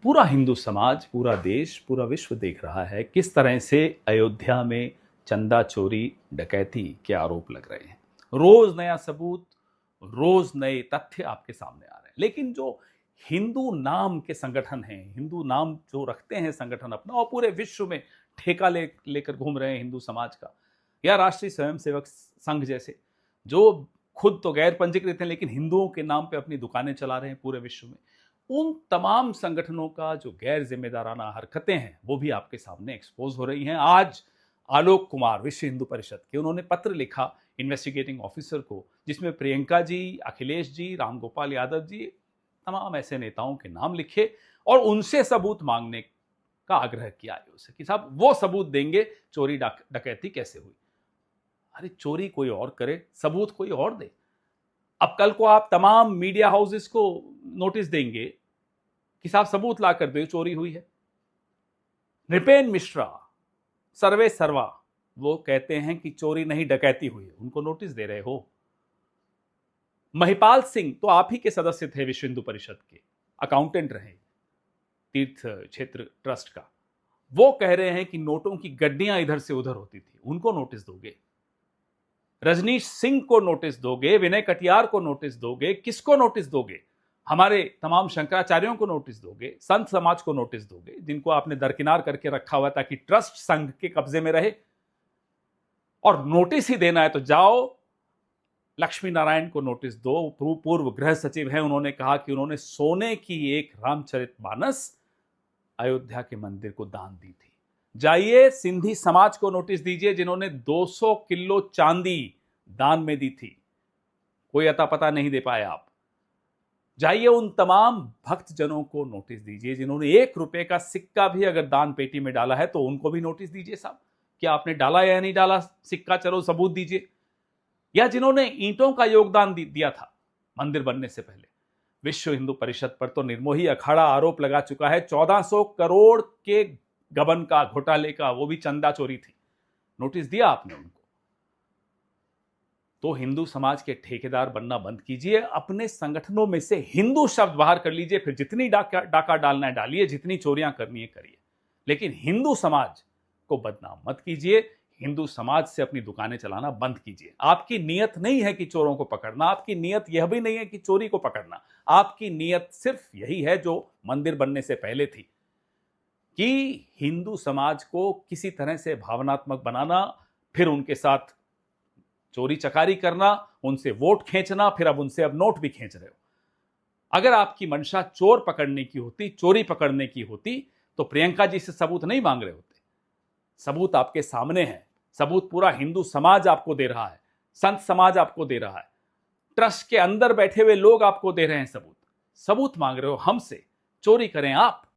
पूरा हिंदू समाज, पूरा देश, पूरा विश्व देख रहा है किस तरह से अयोध्या में चंदा चोरी, डकैती के आरोप लग रहे हैं। रोज नया सबूत, रोज नए तथ्य आपके सामने आ रहे हैं। लेकिन जो हिंदू नाम के संगठन हैं, हिंदू नाम जो रखते हैं संगठन अपना और पूरे विश्व में ठेका लेकर घूम रहे हैं हिंदू समाज का, या राष्ट्रीय स्वयंसेवक संघ जैसे, जो खुद तो गैर पंजीकृत हैं लेकिन हिंदुओं के नाम पे अपनी दुकानें चला रहे हैं पूरे विश्व में, उन तमाम संगठनों का जो गैर जिम्मेदाराना हरकतें हैं वो भी आपके सामने एक्सपोज हो रही हैं। आज आलोक कुमार, विश्व हिंदू परिषद के, उन्होंने पत्र लिखा इन्वेस्टिगेटिंग ऑफिसर को, जिसमें प्रियंका जी, अखिलेश जी, रामगोपाल यादव जी, तमाम ऐसे नेताओं के नाम लिखे और उनसे सबूत मांगने का आग्रह किया आयोग से कि साहब वो सबूत देंगे चोरी डकैती कैसे हुई। अरे चोरी कोई और करे, सबूत कोई और दे। अब कल को आप तमाम मीडिया हाउसेस को नोटिस देंगे कि साहब सबूत ला कर दो चोरी हुई है। नृपेन मिश्रा, सर्वे सर्वा, वो कहते हैं कि चोरी नहीं डकैती हुई है, उनको नोटिस दे रहे हो। महिपाल सिंह तो आप ही के सदस्य थे विश्व हिंदू परिषद के, अकाउंटेंट रहे तीर्थ क्षेत्र ट्रस्ट का, वो कह रहे हैं कि नोटों की गड्डियां इधर से उधर होती थी, उनको नोटिस दोगे? रजनीश सिंह को नोटिस दोगे? विनय कटियार को नोटिस दोगे? किसको नोटिस दोगे? हमारे तमाम शंकराचार्यों को नोटिस दोगे? संत समाज को नोटिस दोगे, जिनको आपने दरकिनार करके रखा हुआ ताकि ट्रस्ट संघ के कब्जे में रहे? और नोटिस ही देना है तो जाओ लक्ष्मी नारायण को नोटिस दो। पूर्व गृह सचिव हैं, उन्होंने कहा कि उन्होंने सोने की एक रामचरितमानस अयोध्या के मंदिर को दान दी थी। जाइए सिंधी समाज को नोटिस दीजिए, जिन्होंने 200 किलो चांदी दान में दी थी, कोई अता पता नहीं दे पाए आप। जाइए उन तमाम भक्तजनों को नोटिस दीजिए जिन्होंने 1 रुपए का सिक्का भी अगर दान पेटी में डाला है तो उनको भी नोटिस दीजिए साहब, क्या आपने डाला या नहीं डाला सिक्का, चलो सबूत दीजिए। या जिन्होंने ईंटों का योगदान दिया था मंदिर बनने से पहले। विश्व हिंदू परिषद पर तो निर्मोही अखाड़ा आरोप लगा चुका है 1400 करोड़ के गबन का, घोटाले का, वो भी चंदा चोरी थी। नोटिस दिया आपने उनको? तो हिंदू समाज के ठेकेदार बनना बंद कीजिए, अपने संगठनों में से हिंदू शब्द बाहर कर लीजिए, फिर जितनी डाका डालना है डालिए, जितनी चोरियां करनी है करिए, लेकिन हिंदू समाज को बदनाम मत कीजिए। हिंदू समाज से अपनी दुकानें चलाना बंद कीजिए। आपकी नीयत नहीं है कि चोरों को पकड़ना, आपकी नीयत यह भी नहीं है कि चोरी को पकड़ना, आपकी नीयत सिर्फ यही है जो मंदिर बनने से पहले थी, कि हिंदू समाज को किसी तरह से भावनात्मक बनाना, फिर उनके साथ चोरी चकारी करना, उनसे वोट खींचना, फिर अब उनसे अब नोट भी खींच रहे हो। अगर आपकी मंशा चोर पकड़ने की होती, चोरी पकड़ने की होती, तो प्रियंका जी से सबूत नहीं मांग रहे होते। सबूत आपके सामने है, सबूत पूरा हिंदू समाज आपको दे रहा है, संत समाज आपको दे रहा है, ट्रस्ट के अंदर बैठे हुए लोग आपको दे रहे हैं सबूत। सबूत मांग रहे हो हमसे, चोरी करें आप।